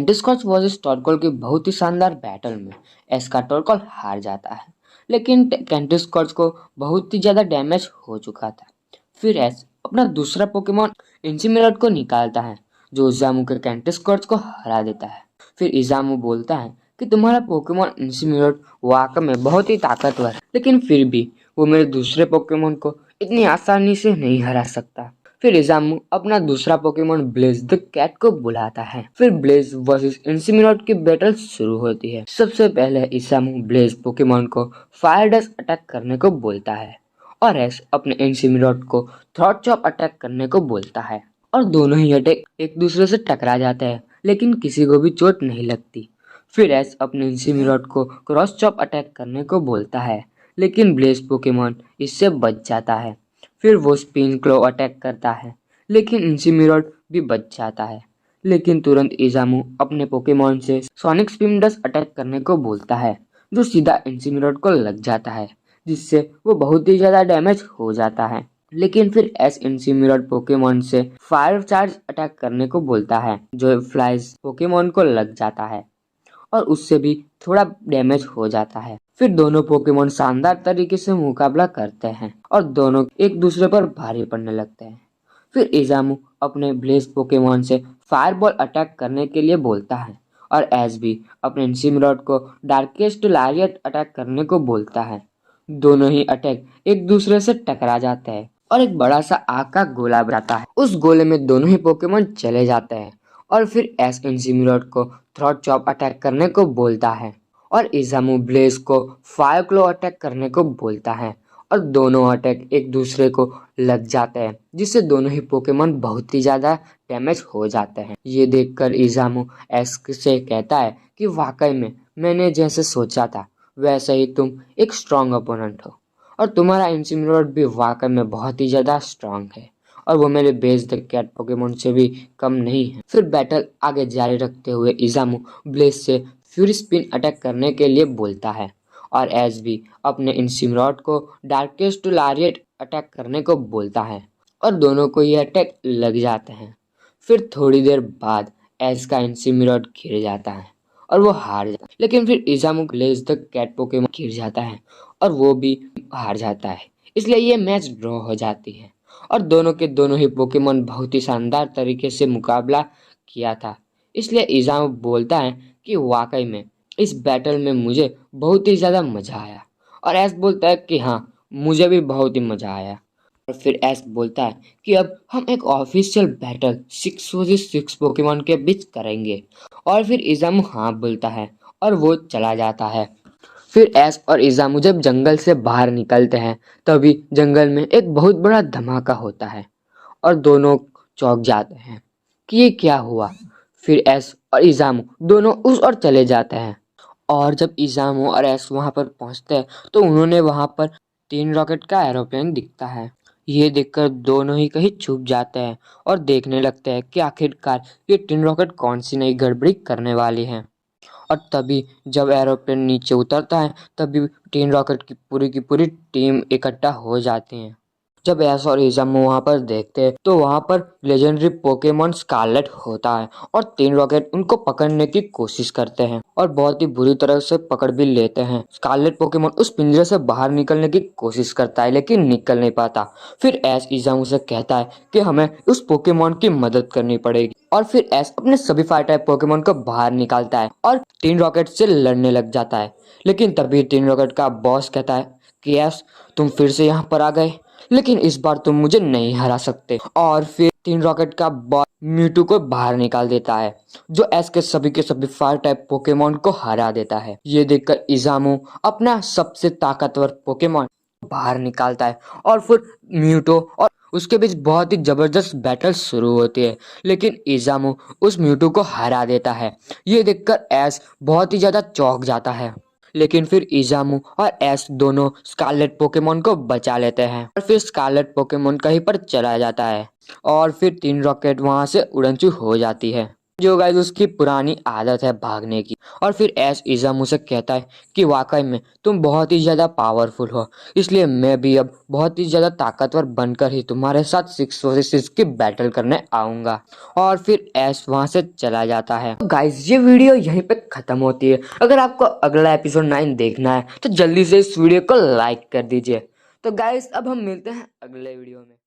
कैंटिस्कॉच versus टॉरकोल की बहुत ही शानदार बैटल में एस का टॉरकोल हार जाता है, लेकिन कैंटिस्कॉच को बहुत ही ज्यादा डैमेज हो चुका था। फिर एस अपना दूसरा पोकेमोन इंसिमिरेट को निकालता है, जो इजामू के कैंटिस्कॉच को हरा देता है। फिर इजामू बोलता है कि तुम्हारा पोकेमोन इंसिमिरेट वाकई में बहुत ही ताकतवर है, लेकिन फिर भी वो मेरे दूसरे पोकेमोन को इतनी आसानी से नहीं हरा सकता। फिर इजामू अपना दूसरा पोकेमोन ब्लेज द कैट को बुलाता है। फिर ब्लेज वर्सेस इंसिमिरेट की बैटल शुरू होती है। सबसे पहले इजामू ब्लेज पोकेमोन को फायर डस्ट अटैक करने को बोलता है और एस अपने इंसिमिरेट को थ्रॉट चॉप अटैक करने को बोलता है और दोनों ही अटैक एक दूसरे से टकरा जाते हैं, लेकिन किसी को भी चोट नहीं लगती। फिर एस अपने इंसिमिरेट को क्रॉस चॉप अटैक करने को बोलता है, लेकिन ब्लेज पोकेमोन इससे बच जाता है। फिर वो स्पिन क्लो अटैक करता है, लेकिन इंसिमिरेट भी बच जाता है। लेकिन तुरंत इजामू अपने पोकेमोन से सोनिक स्पिन डस्ट अटैक करने को बोलता है, जो सीधा इंसिमिरेट को लग जाता है, जिससे वो बहुत ही ज्यादा डैमेज हो जाता है। लेकिन फिर एस इंसिमिरेट पोकेमोन से फायर चार्ज अटैक करने को बोलता है, जो फ्लाइज पोकेमोन को लग जाता है और उससे भी थोड़ा डैमेज हो जाता है। फिर दोनों पोकेमोन शानदार तरीके से मुकाबला करते हैं और दोनों एक दूसरे पर भारी पड़ने लगते हैं। फिर इजामू अपने ब्लेज पोकेमोन से फायरबॉल अटैक करने के लिए बोलता है और एस भी अपने इंसिमिरेट को डार्केस्ट लैरिएट अटैक करने को बोलता है। दोनों ही अटैक एक दूसरे से टकरा जाते हैं और एक बड़ा सा आग का गोला बनाता है। उस गोले में दोनों ही पोकेमोन चले जाते हैं और फिर एस इंसिमिरेट को थ्रॉट चॉप अटैक करने को बोलता है और इजामू ब्लेज को फायर क्लो अटैक करने को बोलता है और दोनों अटैक एक दूसरे को लग जाते हैं, जिससे दोनों ही पोकेमोन बहुत ही ज्यादा डैमेज हो जाते हैं। ये देखकर इजामू एस से कहता है कि वाकई में मैंने जैसे सोचा था वैसे ही तुम एक स्ट्रॉन्ग ओपोनेंट हो और तुम्हारा इंसिमिरेट भी वाकई में बहुत ही ज्यादा स्ट्रॉन्ग है और वो मेरे बेस द कैट पोकेमोन से भी कम नहीं है। फिर बैटल आगे जारी रखते हुए इजामू ब्लेज से फ्यूरी स्पिन अटैक करने के लिए बोलता है और एस भी अपने इंसिमिरेट को डार्केस्ट लैरिएट अटैक करने को बोलता है और दोनों को ये अटैक लग जाते हैं। फिर थोड़ी देर बाद एस का इंसिमिरेट गिर जाता है और वो हार जाता है, लेकिन फिर इजामू ब्लेज द कैट पोकेमोन गिर जाता है और वो भी हार जाता है, इसलिए ये मैच ड्रॉ हो जाती है और दोनों के दोनों ही पोकेमोन बहुत ही शानदार तरीके से मुकाबला किया था। इसलिए इजाम बोलता है कि वाकई में इस बैटल में मुझे बहुत ही ज़्यादा मज़ा आया और एस बोलता है कि हाँ, मुझे भी बहुत ही मज़ा आया। और फिर एस बोलता है कि अब हम एक ऑफिशियल बैटल 6 पोकेमोन के बीच करेंगे और फिर इजाम हाँ बोलता है और वो चला जाता है। फिर एस और इजामू जब जंगल से बाहर निकलते हैं, तभी जंगल में एक बहुत बड़ा धमाका होता है और दोनों चौंक जाते हैं कि ये क्या हुआ। फिर एस और इजामू दोनों उस ओर चले जाते हैं और जब इजामू और एस वहां पर पहुंचते हैं तो उन्होंने वहां पर 3 रॉकेट का एरोप्लेन दिखता है। ये देखकर दोनों ही कहीं छुप जाते हैं और देखने लगते हैं कि आखिरकार ये 3 रॉकेट कौन सी नई गड़बड़ी करने वाली हैं। और तभी जब एरोप्लेन नीचे उतरता है, तभी 3 रॉकेट की पूरी टीम इकट्ठा हो जाती है। जब एस और इजामू वहां पर देखते हैं तो वहां पर लेजेंडरी पोकेमोन स्कारलेट होता है और 3 रॉकेट उनको पकड़ने की कोशिश करते हैं और बहुत ही बुरी तरह से पकड़ भी लेते हैं। स्कारलेट पोकेमोन उस पिंजरे से बाहर निकलने की कोशिश करता है, लेकिन निकल नहीं पाता। फिर एस इजामू से कहता है कि हमें उस पोकेमोन की मदद करनी पड़ेगी और फिर एस अपने सभी फायर टाइप पोकेमोन को बाहर निकालता है और 3 रॉकेट से लड़ने लग जाता है। लेकिन तभी 3 रॉकेट का बॉस कहता है कि एस, तुम फिर से यहाँ पर आ गए, लेकिन इस बार तुम मुझे नहीं हरा सकते। और फिर 3 रॉकेट का बॉस म्यूटू को बाहर निकाल देता है, जो एस के सभी फायर टाइप पोकेमोन को हरा देता है। ये देखकर इजामू अपना सबसे ताकतवर पोकेमोन बाहर निकालता है और फिर म्यूटो और उसके बीच बहुत ही जबरदस्त बैटल शुरू होती है, लेकिन इजामू उस म्यूटू को हरा देता है। ये देखकर एस बहुत ही ज्यादा चौंक जाता है, लेकिन फिर इजामू और एस दोनों स्कारलेट पोकेमोन को बचा लेते हैं और फिर स्कारलेट पोकेमोन कहीं पर चला जाता है और फिर 3 रॉकेट वहां से उड़नचू हो जाती है। जो गाइस उसकी पुरानी आदत है भागने की। और फिर एस इज़म उसे कहता है कि वाकई में तुम बहुत ही ज़्यादा पावरफुल हो, इसलिए मैं भी अब बहुत ही ज़्यादा ताकतवर बनकर ही तुम्हारे साथ 6 वर्सेस 6 की बैटल करने आऊँगा। और फिर एस वहाँ से चला जाता है। तो गाइस ये वीडियो यहीं पे ख़त्म होती है। अगर आपको अगला एपिसोड 9 देखना है तो जल्दी से इस वीडियो को लाइक कर दीजिए। तो गाइस अब हम मिलते हैं अगले वीडियो में।